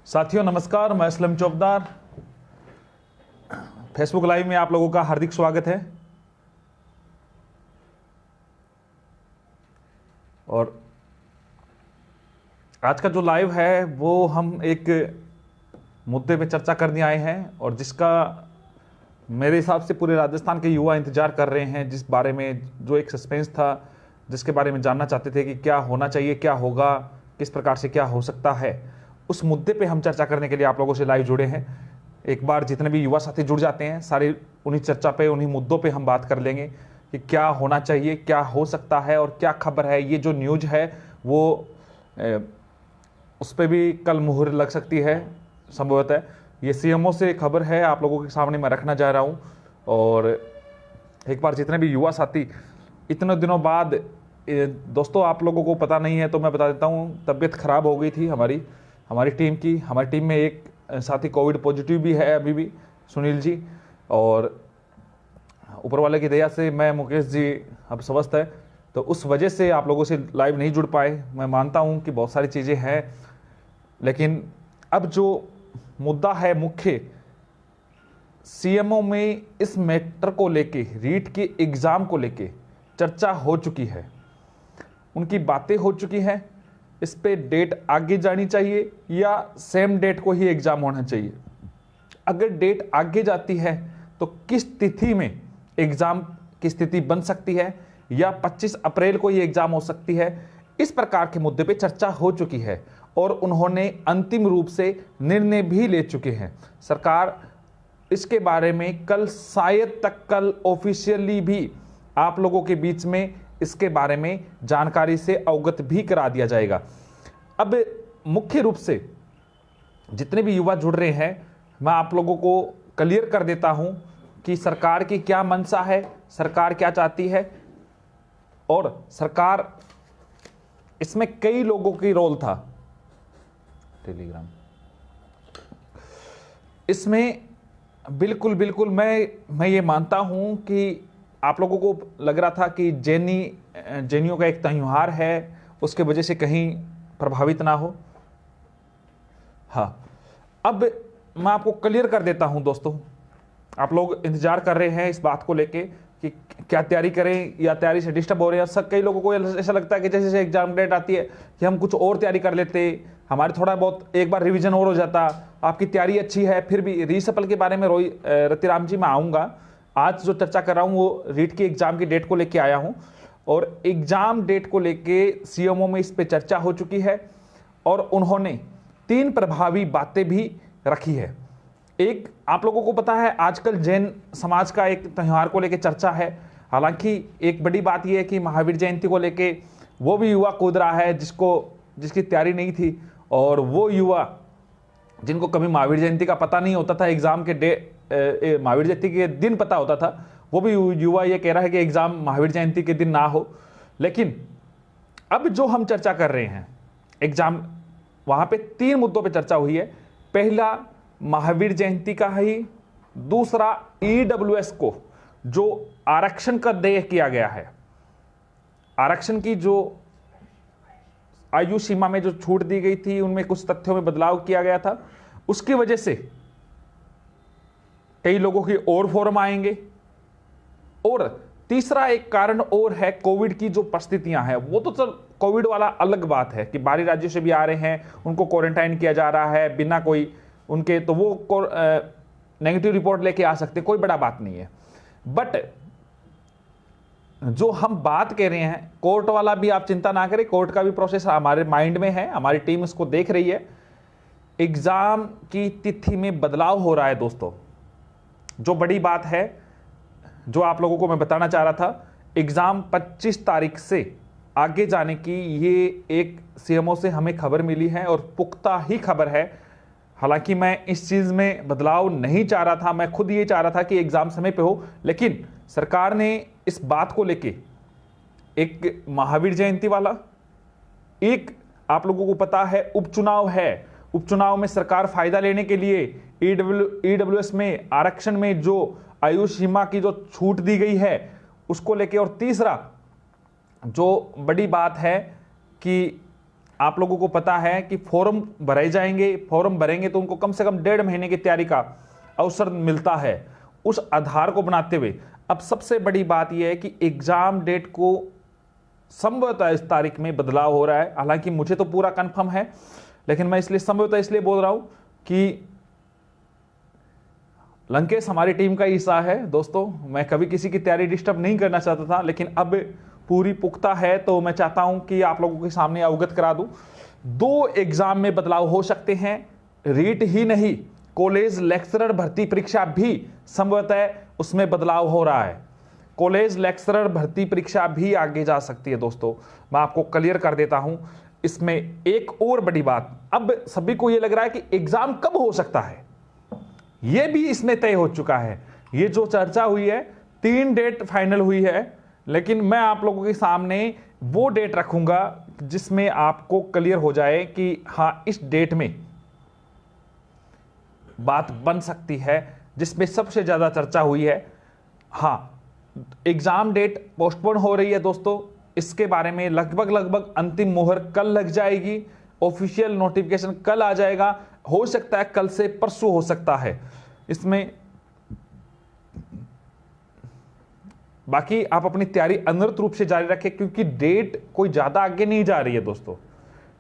साथियों नमस्कार, मैं असलम चौकदार। फेसबुक लाइव में आप लोगों का हार्दिक स्वागत है। और आज का जो लाइव है वो हम एक मुद्दे पे चर्चा करने आए हैं और जिसका मेरे हिसाब से पूरे राजस्थान के युवा इंतजार कर रहे हैं, जिस बारे में जो एक सस्पेंस था, जिसके बारे में जानना चाहते थे कि क्या होना चाहिए, क्या होगा, किस प्रकार से क्या हो सकता है, उस मुद्दे पे हम चर्चा करने के लिए आप लोगों से लाइव जुड़े हैं। एक बार जितने भी युवा साथी जुड़ जाते हैं, सारे उन्हीं चर्चा पे, उन्हीं मुद्दों पे हम बात कर लेंगे कि क्या होना चाहिए, क्या हो सकता है और क्या खबर है। ये जो न्यूज़ है वो उस पर भी कल मुहर लग सकती है संभवतः। ये सीएमओ से खबर है, आप लोगों के सामने मैं रखना चाह रहा हूँ। और एक बार जितने भी युवा साथी इतने दिनों बाद, दोस्तों आप लोगों को पता नहीं है तो मैं बता देता हूँ, तबीयत खराब हो गई थी हमारी टीम की। हमारी टीम में एक साथी कोविड पॉजिटिव भी है अभी भी, सुनील जी। और ऊपर वाले की दया से मैं, मुकेश जी अब स्वस्थ है, तो उस वजह से आप लोगों से लाइव नहीं जुड़ पाए। मैं मानता हूँ कि बहुत सारी चीज़ें हैं, लेकिन अब जो मुद्दा है मुख्य, सीएमओ में इस मैटर को लेके, रीट के एग्ज़ाम को लेके चर्चा हो चुकी है, उनकी बातें हो चुकी हैं। इस पे डेट आगे जानी चाहिए या सेम डेट को ही एग्ज़ाम होना चाहिए। अगर डेट आगे जाती है तो किस तिथि में एग्ज़ाम की स्थिति बन सकती है, या 25 अप्रैल को ही एग्ज़ाम हो सकती है। इस प्रकार के मुद्दे पे चर्चा हो चुकी है और उन्होंने अंतिम रूप से निर्णय भी ले चुके हैं। सरकार इसके बारे में कल, शायद तक कल ऑफिशियली भी आप लोगों के बीच में इसके बारे में जानकारी से अवगत भी करा दिया जाएगा। अब मुख्य रूप से जितने भी युवा जुड़ रहे हैं, मैं आप लोगों को क्लियर कर देता हूं कि सरकार की क्या मंशा है, सरकार क्या चाहती है। और सरकार इसमें कई लोगों की रोल था, टेलीग्राम इसमें बिल्कुल मैं ये मानता हूं कि आप लोगों को लग रहा था कि जैनियों का एक त्यौहार है, उसके वजह से कहीं प्रभावित ना हो। हाँ, अब मैं आपको क्लियर कर देता हूं दोस्तों, आप लोग इंतजार कर रहे हैं इस बात को लेके कि क्या तैयारी करें या तैयारी से डिस्टर्ब हो रहे हैं। सब कई लोगों को ऐसा लगता है कि जैसे जैसे एग्जाम डेट आती है कि हम कुछ और तैयारी कर लेते, हमारे थोड़ा बहुत एक बार रिवीजन और हो जाता। आपकी तैयारी अच्छी है, फिर भी रीसफल के बारे में रतिराम जी मैं आऊँगा। आज जो चर्चा कर रहा हूँ वो रीट की एग्जाम की डेट को लेके आया हूँ, और एग्जाम डेट को लेके सीएमओ में इस पे चर्चा हो चुकी है और उन्होंने 3 प्रभावी बातें भी रखी है। एक, आप लोगों को पता है आजकल जैन समाज का एक त्यौहार को लेके चर्चा है। हालांकि एक बड़ी बात यह है कि महावीर जयंती को लेके वो भी युवा कूद रहा है जिसकी तैयारी नहीं थी, और वो युवा जिनको कभी महावीर जयंती का पता नहीं होता था, एग्जाम के महावीर जयंती के दिन पता होता था, वो भी युवा ये कह रहा है कि एग्जाम महावीर जयंती के दिन ना हो। लेकिन अब जो हम चर्चा कर रहे हैं एग्जाम, वहां पे 3 मुद्दों पे चर्चा हुई है। पहला, महावीर जयंती का ही। दूसरा, ईडब्ल्यूएस को जो आरक्षण का देय किया गया है, आरक्षण की जो आयु सीमा में जो छूट दी गई थी, उनमें कुछ तथ्यों में बदलाव किया गया था, उसकी वजह से कई लोगों की और फॉर्म आएंगे। और तीसरा एक कारण और है, कोविड की जो परिस्थितियां हैं, वो तो चल कोविड वाला अलग बात है कि बाहरी राज्यों से भी आ रहे हैं, उनको क्वारंटाइन किया जा रहा है बिना कोई उनके, तो वो नेगेटिव रिपोर्ट लेके आ सकते, कोई बड़ा बात नहीं है। बट जो हम बात कह रहे हैं, कोर्ट वाला भी आप चिंता ना करें, कोर्ट का भी प्रोसेस हमारे माइंड में है, हमारी टीम इसको देख रही है। एग्जाम की तिथि में बदलाव हो रहा है दोस्तों। जो बड़ी बात है, जो आप लोगों को मैं बताना चाह रहा था, एग्जाम 25 तारीख से आगे जाने की ये एक सीएमओ से हमें खबर मिली है और पुख्ता ही खबर है। हालांकि मैं इस चीज में बदलाव नहीं चाह रहा था, मैं खुद ये चाह रहा था कि एग्जाम समय पे हो, लेकिन सरकार ने इस बात को लेके, एक महावीर जयंती वाला, एक आप लोगों को पता है उपचुनाव है, उपचुनाव में सरकार फायदा लेने के लिए ईडब्ल्यूएस में आरक्षण में जो आयु सीमा की जो छूट दी गई है उसको लेके, और तीसरा जो बड़ी बात है कि आप लोगों को पता है कि फॉर्म भरे जाएंगे, फॉर्म भरेंगे तो उनको कम से कम 1.5 महीने की तैयारी का अवसर मिलता है। उस आधार को बनाते हुए अब सबसे बड़ी बात यह है कि एग्जाम डेट को संभवतः इस तारीख में बदलाव हो रहा है। हालांकि मुझे तो पूरा कंफर्म है, लेकिन मैं इसलिए संभवतः इसलिए बोल रहा हूं कि लंकेश हमारी टीम का हिस्सा है दोस्तों। मैं कभी किसी की तैयारी डिस्टर्ब नहीं करना चाहता था, लेकिन अब पूरी पुख्ता है तो मैं चाहता हूं कि आप लोगों के सामने अवगत करा दूं। 2 एग्जाम में बदलाव हो सकते हैं, रीट ही नहीं, कॉलेज लेक्चरर भर्ती परीक्षा भी संभवतः उसमें बदलाव हो रहा है। कॉलेज लेक्चरर भर्ती परीक्षा भी आगे जा सकती है दोस्तों, मैं आपको क्लियर कर देता हूं। इसमें एक और बड़ी बात, अब सभी को यह लग रहा है कि एग्जाम कब हो सकता है, यह भी इसमें तय हो चुका है। यह जो चर्चा हुई है, 3 डेट फाइनल हुई है, लेकिन मैं आप लोगों के सामने वो डेट रखूंगा जिसमें आपको क्लियर हो जाए कि हां इस डेट में बात बन सकती है, जिसमें सबसे ज्यादा चर्चा हुई है। हां, एग्जाम डेट पोस्टपोन हो रही है दोस्तों, इसके बारे में लगभग अंतिम मोहर कल लग जाएगी, ऑफिशियल नोटिफिकेशन कल आ जाएगा, हो सकता है कल से परसों हो सकता है। इसमें बाकी आप अपनी तैयारी अनवरत रूप से जारी रखें, क्योंकि डेट कोई ज्यादा आगे नहीं जा रही है दोस्तों,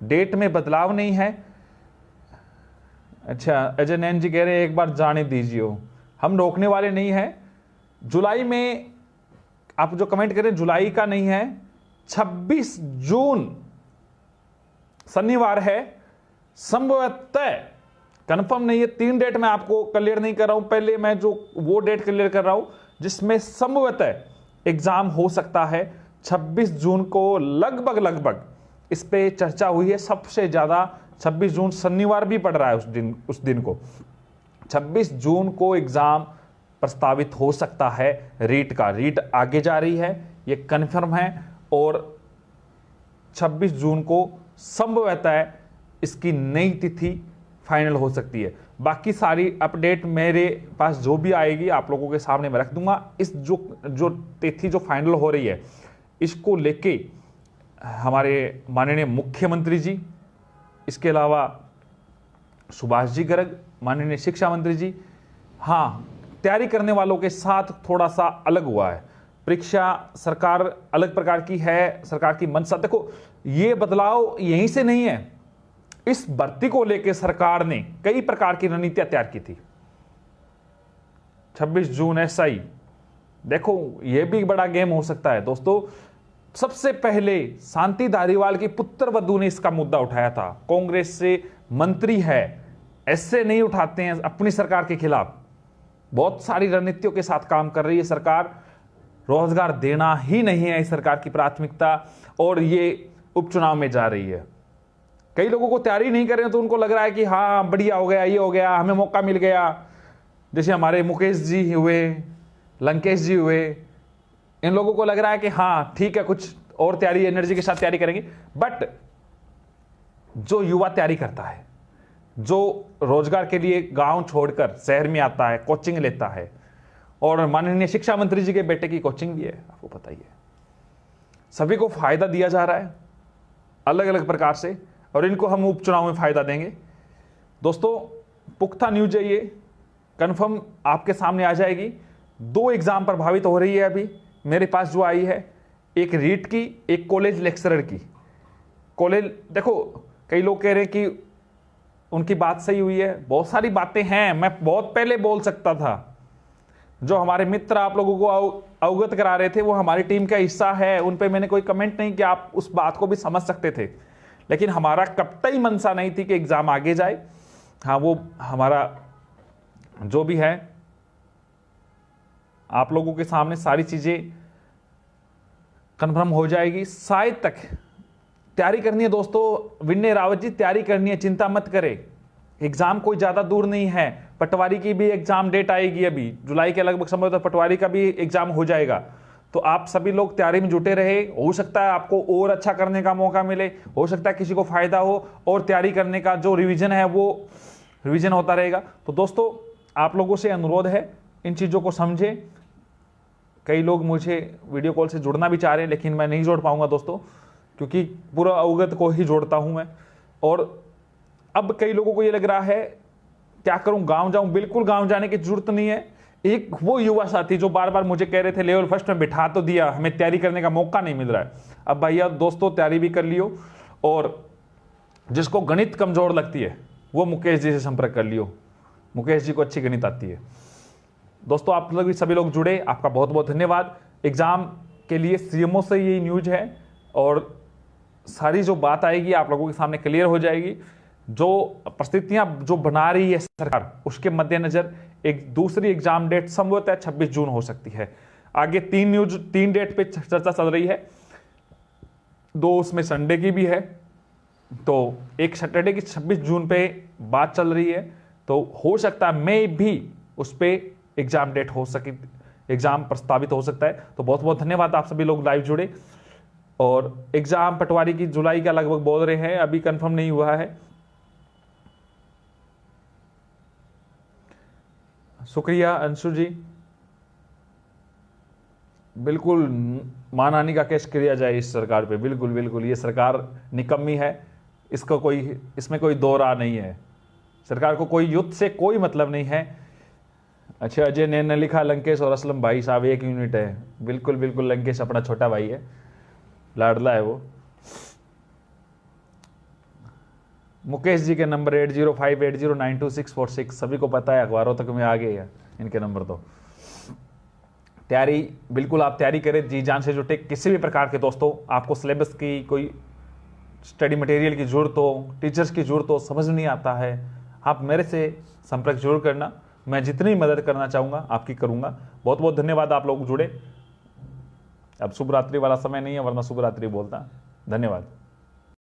डेट में बदलाव नहीं है। अच्छा, अजय नैन जी कह रहे हैं एक बार जाने दीजिए, हम रोकने वाले नहीं हैं। जुलाई में आप जो कमेंट करें, जुलाई का नहीं है, 26 जून शनिवार है, संभवतः कंफर्म नहीं है। 3 डेट मैं आपको क्लियर नहीं कर रहा हूं, पहले मैं जो वो डेट क्लियर कर रहा हूं जिसमें संभवतः एग्जाम हो सकता है 26 जून को। लगभग इस पे चर्चा हुई है सबसे ज्यादा। 26 जून शनिवार भी पड़ रहा है उस दिन को, 26 जून को एग्जाम प्रस्तावित हो सकता है। रीट का रीट आगे जा रही है, ये कन्फर्म है, और 26 जून को संभवतः इसकी नई तिथि फाइनल हो सकती है। बाकी सारी अपडेट मेरे पास जो भी आएगी आप लोगों के सामने मैं रख दूंगा। इस जो तिथि जो फाइनल हो रही है, इसको लेके हमारे माननीय मुख्यमंत्री जी, इसके अलावा सुभाष जी गर्ग माननीय शिक्षा मंत्री जी, हाँ, तैयारी करने वालों के साथ थोड़ा सा अलग हुआ है। परीक्षा सरकार अलग प्रकार की है, सरकार की मंशा, देखो ये बदलाव यहीं से नहीं है। इस भर्ती को लेकर सरकार ने कई प्रकार की रणनीतियां तैयार की थी। 26 जून एसआई, देखो यह भी बड़ा गेम हो सकता है दोस्तों। सबसे पहले शांति धारीवाल की पुत्रवधू ने इसका मुद्दा उठाया था। कांग्रेस से मंत्री है, ऐसे नहीं उठाते हैं अपनी सरकार के खिलाफ। बहुत सारी रणनीतियों के साथ काम कर रही है सरकार, रोजगार देना ही नहीं है इस सरकार की प्राथमिकता, और ये उपचुनाव में जा रही है। कई लोगों को तैयारी नहीं कर रहे हैं तो उनको लग रहा है कि हाँ बढ़िया हो गया, ये हो गया, हमें मौका मिल गया। जैसे हमारे मुकेश जी हुए, लंकेश जी हुए, इन लोगों को लग रहा है कि हाँ ठीक है, कुछ और तैयारी एनर्जी के साथ तैयारी करेंगे। बट जो युवा तैयारी करता है, जो रोजगार के लिए गांव छोड़कर शहर में आता है, कोचिंग लेता है, और माननीय शिक्षा मंत्री जी के बेटे की कोचिंग भी है, आपको पता ही है, सभी को फायदा दिया जा रहा है अलग अलग प्रकार से, और इनको हम उपचुनाव में फायदा देंगे। दोस्तों पुख्ता न्यूज है, ये कंफर्म आपके सामने आ जाएगी। 2 एग्जाम प्रभावित हो रही है अभी मेरे पास जो आई है, एक रीट की, एक कॉलेज लेक्चरर की। कॉलेज देखो, कई लोग कह रहे हैं कि उनकी बात सही हुई है, बहुत सारी बातें हैं, मैं बहुत पहले बोल सकता था। जो हमारे मित्र आप लोगों को अवगत करा रहे थे वो हमारी टीम का हिस्सा है, उन पे मैंने कोई कमेंट नहीं किया, आप उस बात को भी समझ सकते थे। लेकिन हमारा कतई मंशा नहीं थी कि एग्जाम आगे जाए। हाँ, वो हमारा जो भी है आप लोगों के सामने सारी चीजें कंफर्म हो जाएगी। शायद तक तैयारी करनी है दोस्तों, विनय रावत जी तैयारी करनी है, चिंता मत करें, एग्जाम कोई ज्यादा दूर नहीं है। पटवारी की भी एग्जाम डेट आएगी अभी जुलाई के लगभग समय, तो पटवारी का भी एग्जाम हो जाएगा। तो आप सभी लोग तैयारी में जुटे रहे, हो सकता है आपको और अच्छा करने का मौका मिले, हो सकता है किसी को फायदा हो, और तैयारी करने का जो रिवीजन है वो रिवीजन होता रहेगा। तो दोस्तों आप लोगों से अनुरोध है, इन चीज़ों को समझें। कई लोग मुझे वीडियो कॉल से जुड़ना भी चाह रहे हैं, लेकिन मैं नहीं जोड़ पाऊंगा दोस्तों, क्योंकि पूरा अवगत को ही जोड़ता हूं मैं। और अब कई लोगों को ये लग रहा है क्या करूं, गांव जाऊं? बिल्कुल गांव जाने की जरूरत नहीं है। एक वो युवा साथी जो बार बार मुझे कह रहे थे लेवल फर्स्ट में बिठा तो दिया, हमें तैयारी करने का मौका नहीं मिल रहा है। अब भैया दोस्तों तैयारी भी कर लियो, और जिसको गणित कमजोर लगती है वो मुकेश जी से संपर्क कर लियो। मुकेश जी को अच्छी गणित आती है। दोस्तों आप लोग भी सभी लोग जुड़े, आपका बहुत बहुत धन्यवाद। एग्जाम के लिए सीएमओ से यही न्यूज है, और सारी जो बात आएगी आप लोगों के सामने क्लियर हो जाएगी। जो परिस्थितियां जो बना रही है सरकार, उसके मद्देनजर एक दूसरी एग्जाम डेट संभवतः 26 जून हो सकती है। आगे 3 डेट पे चर्चा चल रही है, 2 उसमें संडे की भी है, तो एक सैटरडे की 26 जून पे बात चल रही है। तो हो सकता है मैं भी उस पे एग्जाम डेट हो सके, एग्जाम प्रस्तावित हो सकता है। तो बहुत बहुत धन्यवाद, आप सभी लोग लाइव जुड़े। और एग्जाम पटवारी की जुलाई का लगभग बोल रहे हैं, अभी कंफर्म नहीं हुआ है। शुक्रिया अंशु जी। बिल्कुल मानहानि का केस किया जाए इस सरकार पे, बिल्कुल बिल्कुल। ये सरकार निकम्मी है, इसमें कोई दो राह नहीं है। सरकार को कोई युद्ध से कोई मतलब नहीं है। अच्छा अजय ने लिखा लंकेश और असलम भाई साहब एक यूनिट है। बिल्कुल बिल्कुल, लंकेश अपना छोटा भाई है, लाडला है वो। मुकेश जी के नंबर 8058092646 सभी को पता है, अखबारों तक में आ गए हैं इनके नंबर। तो तैयारी बिल्कुल आप तैयारी करें, जी जान से जुटे। किसी भी प्रकार के दोस्तों आपको सिलेबस की कोई स्टडी मटेरियल की जरूरत हो, टीचर्स की जरूरत हो, समझ नहीं आता है, आप मेरे से संपर्क जरूर करना। मैं जितनी मदद करना चाहूँगा आपकी करूँगा। बहुत बहुत धन्यवाद, आप लोग जुड़े। अब शुभ रात्रि वाला समय नहीं है, वरना शुभ रात्रि बोलता। धन्यवाद।